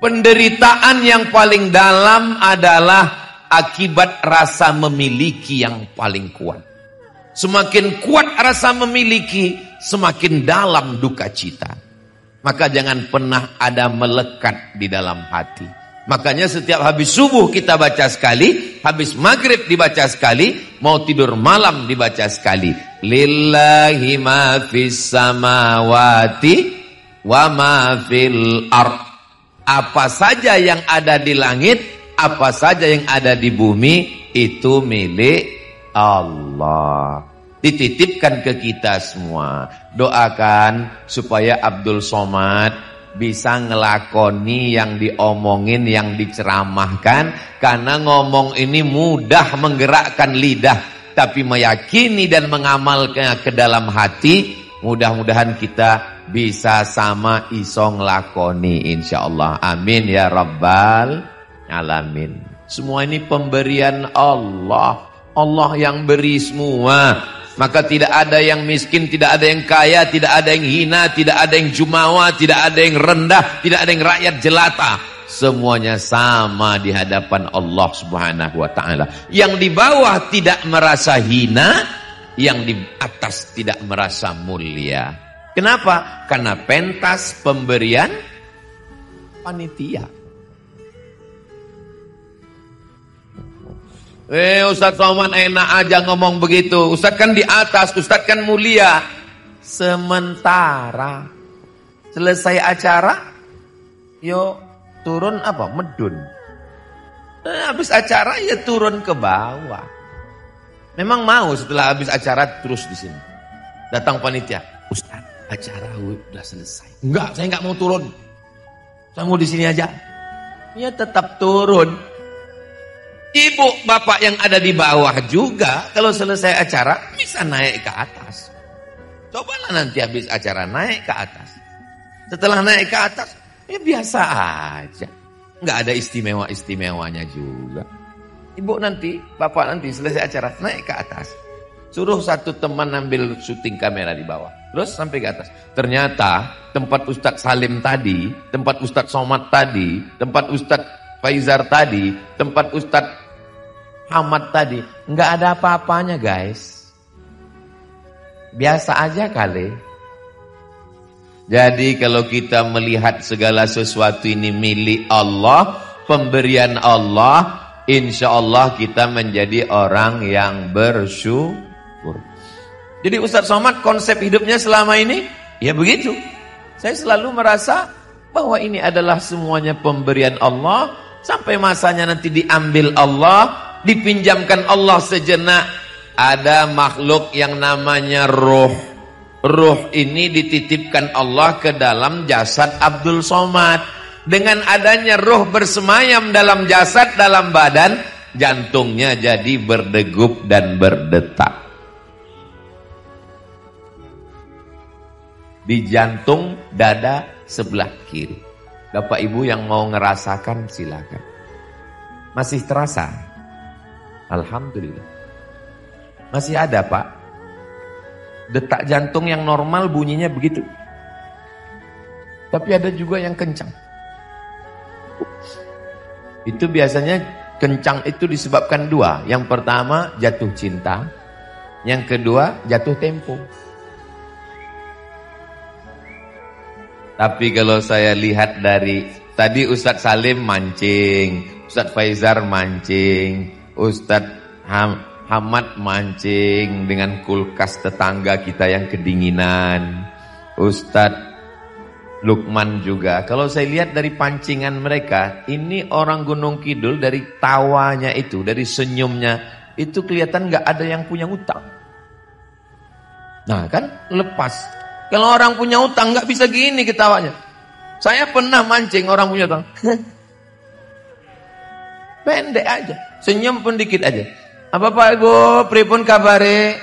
Penderitaan yang paling dalam adalah akibat rasa memiliki yang paling kuat. Semakin kuat rasa memiliki, semakin dalam duka cita. Maka jangan pernah ada melekat di dalam hati. Makanya setiap habis subuh kita baca sekali, habis maghrib dibaca sekali, mau tidur malam dibaca sekali. Lillahi ma fis samawati wa ma fil ard. Apa saja yang ada di langit, apa saja yang ada di bumi, itu milik Allah. Dititipkan ke kita semua. Doakan supaya Abdul Somad bisa ngelakoni yang diomongin, yang diceramahkan. Karena ngomong ini mudah menggerakkan lidah, tapi meyakini dan mengamalkan ke dalam hati, mudah-mudahan kita bisa sama iso ngelakoni insyaallah. Amin ya rabbal alamin. Semua ini pemberian Allah. Allah yang beri semua. Maka tidak ada yang miskin, tidak ada yang kaya, tidak ada yang hina, tidak ada yang jumawa, tidak ada yang rendah, tidak ada yang rakyat jelata. Semuanya sama di hadapan Allah Subhanahu wa taala. Yang di bawah tidak merasa hina, yang di atas tidak merasa mulia. Kenapa? Karena pentas pemberian panitia. Ustaz Somad enak aja ngomong begitu. Ustaz kan di atas, Ustaz kan mulia. Sementara selesai acara, yo turun apa? Medun. Habis acara ya turun ke bawah. Memang mau setelah habis acara terus di sini. Datang panitia, Ustaz, acara udah selesai. Enggak, saya enggak mau turun. Saya mau di sini aja. Ya tetap turun. Ibu bapak yang ada di bawah juga kalau selesai acara bisa naik ke atas. Cobalah nanti habis acara naik ke atas. Setelah naik ke atas, ya biasa aja. Enggak ada istimewa-istimewanya juga. Ibu nanti, bapak nanti selesai acara naik ke atas. Suruh satu teman ambil syuting kamera di bawah. Terus sampai ke atas. Ternyata tempat Ustadz Salim tadi, tempat Ustadz Somad tadi, tempat Ustadz Faizar tadi, tempat Ustadz Hamad tadi, nggak ada apa-apanya guys. Biasa aja kali. Jadi kalau kita melihat segala sesuatu ini milik Allah, pemberian Allah, insya Allah kita menjadi orang yang bersyukur. Jadi Ustadz Somad konsep hidupnya selama ini, ya begitu. Saya selalu merasa bahwa ini adalah semuanya pemberian Allah. Sampai masanya nanti diambil Allah, dipinjamkan Allah sejenak. Ada makhluk yang namanya ruh. Ruh ini dititipkan Allah ke dalam jasad Abdul Somad. Dengan adanya ruh bersemayam dalam jasad, dalam badan, jantungnya jadi berdegup dan berdetak. Di jantung dada sebelah kiri. Bapak Ibu yang mau ngerasakan silakan. Masih terasa? Alhamdulillah. Masih ada Pak. Detak jantung yang normal bunyinya begitu. Tapi ada juga yang kencang. Itu biasanya kencang itu disebabkan dua. Yang pertama jatuh cinta. Yang kedua jatuh tempo. Tapi kalau saya lihat dari tadi Ustadz Salim mancing, Ustadz Faizar mancing, Ustadz Hamad mancing dengan kulkas tetangga kita yang kedinginan, Ustadz Lukman juga. Kalau saya lihat dari pancingan mereka, ini orang Gunung Kidul dari tawanya itu, dari senyumnya, itu kelihatan gak ada yang punya utang. Nah kan lepas. Kalau orang punya utang nggak bisa gini ketawanya. Saya pernah mancing orang punya utang. Pendek aja, senyum pun dikit aja. Apa Pak Ibu, pripun kabare?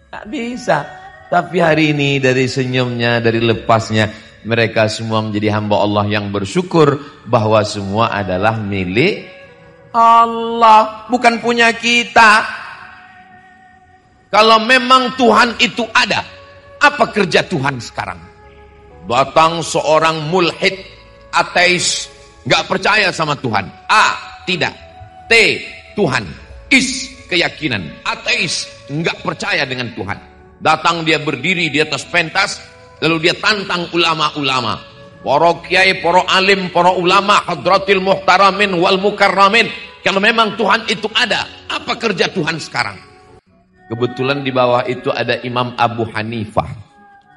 Nggak bisa. Tapi hari ini dari senyumnya, dari lepasnya, mereka semua menjadi hamba Allah yang bersyukur bahwa semua adalah milik Allah, bukan punya kita. Kalau memang Tuhan itu ada, apa kerja Tuhan sekarang? Datang seorang mulhid ateis, nggak percaya sama Tuhan. A, tidak. T, Tuhan. Is, keyakinan. Ateis, nggak percaya dengan Tuhan. Datang dia berdiri di atas pentas, lalu dia tantang ulama-ulama, para kiai, para alim, para ulama, hadratil muhtaramin wal mukarramin. Kalau memang Tuhan itu ada, apa kerja Tuhan sekarang? Kebetulan di bawah itu ada Imam Abu Hanifah,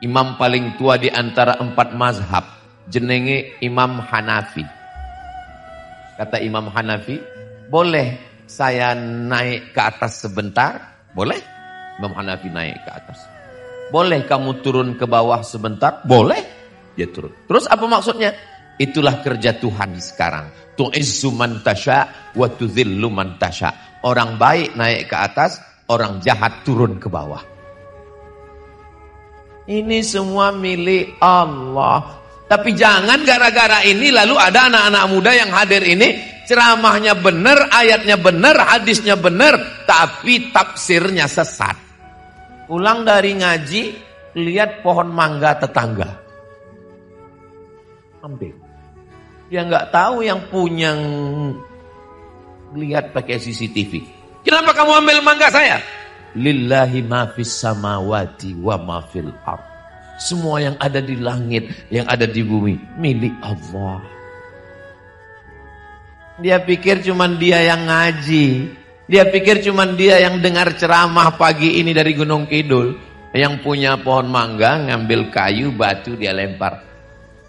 imam paling tua di antara 4 mazhab, jenenge Imam Hanafi. Kata Imam Hanafi, boleh saya naik ke atas sebentar? Boleh. Imam Hanafi naik ke atas. Boleh kamu turun ke bawah sebentar? Boleh. Dia turun. Terus apa maksudnya? Itulah kerja Tuhan sekarang. Tu'izzu man tasya wa tudhillu man tasya. Orang baik naik ke atas, orang jahat turun ke bawah. Ini semua milik Allah. Tapi jangan gara-gara ini lalu ada anak-anak muda yang hadir ini, ceramahnya benar, ayatnya benar, hadisnya benar, tapi tafsirnya sesat. Pulang dari ngaji, lihat pohon mangga tetangga, ambil. Dia nggak tahu yang punya lihat pakai CCTV. Kenapa kamu ambil mangga saya? Lillahi ma fis samawati wa ma fil ardh. Semua yang ada di langit, yang ada di bumi, milik Allah. Dia pikir cuman dia yang ngaji. Dia pikir cuman dia yang dengar ceramah pagi ini dari Gunung Kidul. Yang punya pohon mangga, ngambil kayu, batu, dia lempar.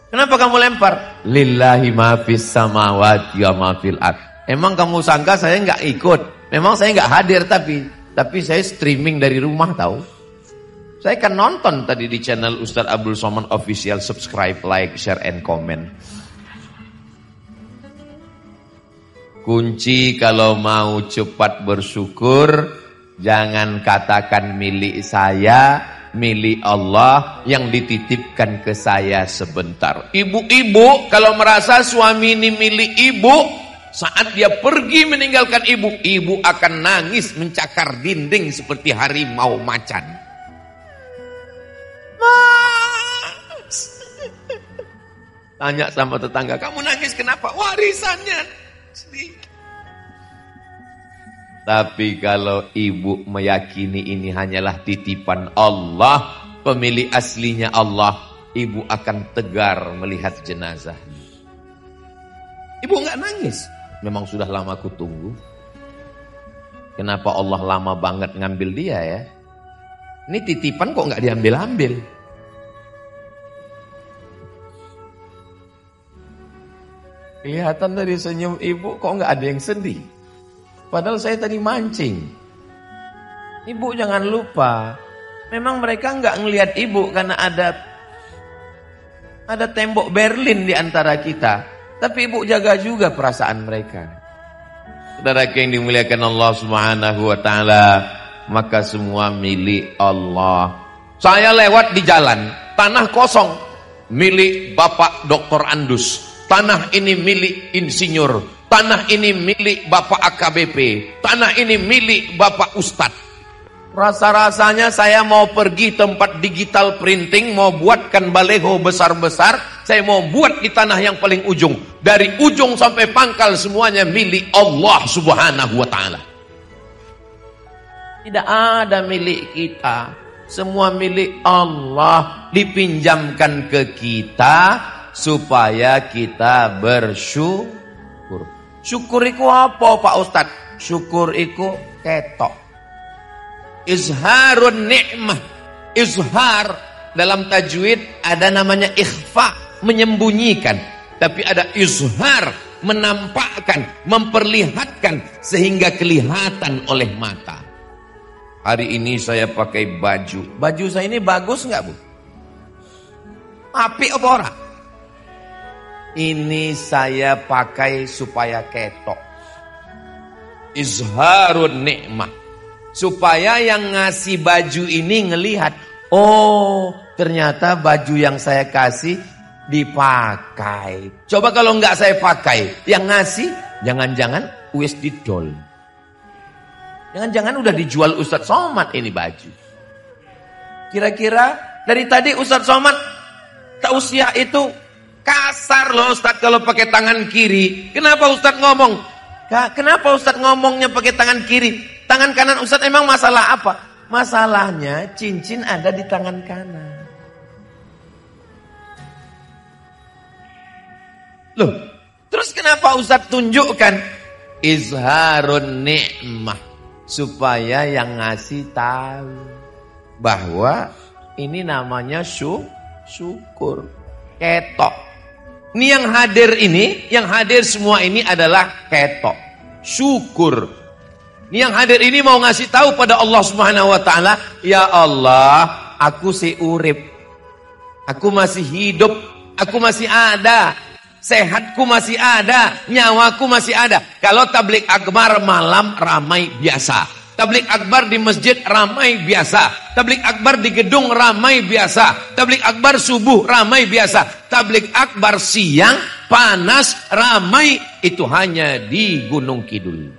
Kenapa kamu lempar? Lillahi ma fis samawati wa ma fil ardh. Emang kamu sangka saya nggak ikut? Memang saya nggak hadir, tapi saya streaming dari rumah tahu. Saya kan nonton tadi di channel Ustaz Abdul Somad Official. Subscribe, like, share, and comment. Kunci kalau mau cepat bersyukur, jangan katakan milik saya, milik Allah yang dititipkan ke saya sebentar. Ibu-ibu kalau merasa suami ini milik ibu, saat dia pergi meninggalkan ibu, ibu akan nangis mencakar dinding seperti harimau macan. Mas, tanya sama tetangga, kamu nangis kenapa? Warisannya. Tapi kalau ibu meyakini ini hanyalah titipan Allah, pemilik aslinya Allah, ibu akan tegar melihat jenazah. Ibu nggak nangis. Memang sudah lama ku tunggu. Kenapa Allah lama banget ngambil dia ya? Ini titipan kok nggak diambil-ambil? Kelihatan dari senyum ibu kok nggak ada yang sedih. Padahal saya tadi mancing. Ibu jangan lupa, memang mereka nggak ngelihat ibu karena ada tembok Berlin di antara kita. Tapi ibu jaga juga perasaan mereka. Saudara yang dimuliakan Allah Subhanahu wa taala, maka semua milik Allah. Saya lewat di jalan, tanah kosong milik Bapak Dr. Andus. Tanah ini milik insinyur, tanah ini milik Bapak AKBP, tanah ini milik Bapak Ustadz. Rasa-rasanya saya mau pergi tempat digital printing, mau buatkan baleho besar-besar, saya mau buat di tanah yang paling ujung. Dari ujung sampai pangkal semuanya milik Allah Subhanahu wa ta'ala. Tidak ada milik kita, semua milik Allah, dipinjamkan ke kita supaya kita bersyukur. Syukur iku apa Pak Ustadz? Syukur iku ketok. Izharun ni'mah. Izhar dalam tajwid ada namanya ikhfa, menyembunyikan. Tapi ada izhar, menampakkan, memperlihatkan sehingga kelihatan oleh mata. Hari ini saya pakai baju. Baju saya ini bagus nggak Bu? Apik apa ora? Ini saya pakai supaya ketok. Izharun nikmah. Supaya yang ngasih baju ini ngelihat, oh ternyata baju yang saya kasih dipakai. Coba kalau nggak saya pakai, yang ngasih jangan-jangan wis didol. Jangan-jangan udah dijual Ustadz Somad ini baju. Kira-kira dari tadi Ustadz Somad tausiah itu Kasar loh Ustaz kalau pakai tangan kiri. Kenapa Ustaz ngomong? Kenapa Ustaz ngomongnya pakai tangan kiri? Tangan kanan Ustaz emang masalah apa? Masalahnya cincin ada di tangan kanan. Loh, terus kenapa Ustaz tunjukkan? Izharun ni'mah. Supaya yang ngasih tahu bahwa ini namanya syukur. Ketok. Ini yang hadir semua ini adalah ketok. Syukur. Ini yang hadir ini mau ngasih tahu pada Allah Subhanahu wa taala, ya Allah, aku si urip. Aku masih hidup, aku masih ada. Sehatku masih ada, nyawaku masih ada. Kalau tablik akbar malam ramai biasa. Tablik akbar di masjid ramai biasa. Tablik akbar di gedung ramai biasa. Tablik akbar subuh ramai biasa. Tablik akbar siang panas ramai, itu hanya di Gunung Kidul.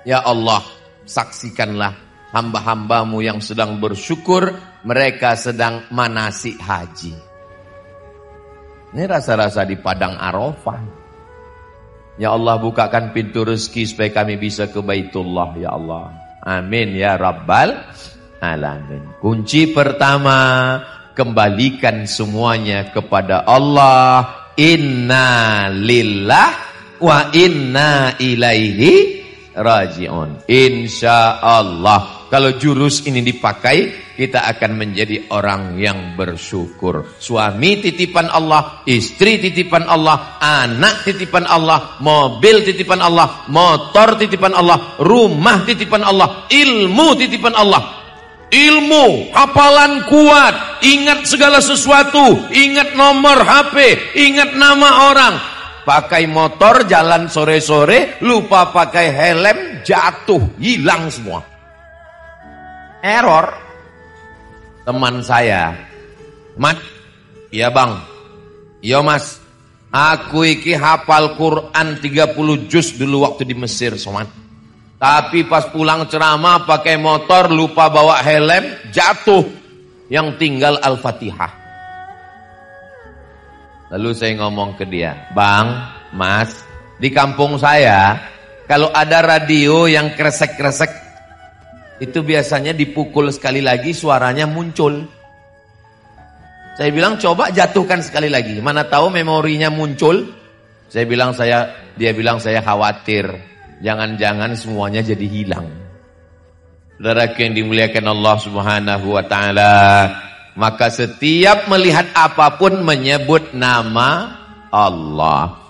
Ya Allah, saksikanlah hamba-hambamu yang sedang bersyukur, mereka sedang manasik haji. Ini rasa-rasa di Padang Arafah. Ya Allah, bukakan pintu rezeki supaya kami bisa ke Baitullah, ya Allah. Amin ya Rabbal Alamin. Kunci pertama, kembalikan semuanya kepada Allah. Inna lillah wa inna ilaihi raji'un. Insya Allah. Kalau jurus ini dipakai, kita akan menjadi orang yang bersyukur. Suami titipan Allah, istri titipan Allah, anak titipan Allah, mobil titipan Allah, motor titipan Allah, rumah titipan Allah, ilmu titipan Allah. Ilmu, hafalan kuat, ingat segala sesuatu, ingat nomor HP, ingat nama orang. Pakai motor jalan sore-sore, lupa pakai helm, jatuh, hilang semua. Error. Teman saya, Mat, iya bang, iya mas, aku iki hafal Quran 30 juz dulu waktu di Mesir, soman. Tapi pas pulang ceramah pakai motor, lupa bawa helm, jatuh. Yang tinggal Al-Fatihah. Lalu saya ngomong ke dia, bang, mas, di kampung saya, kalau ada radio yang kresek-kresek, itu biasanya dipukul sekali lagi suaranya muncul. Saya bilang coba jatuhkan sekali lagi. Mana tahu memorinya muncul. Dia bilang saya khawatir. Jangan-jangan semuanya jadi hilang. Saudara yang dimuliakan Allah Subhanahu wa taala, maka setiap melihat apapun menyebut nama Allah.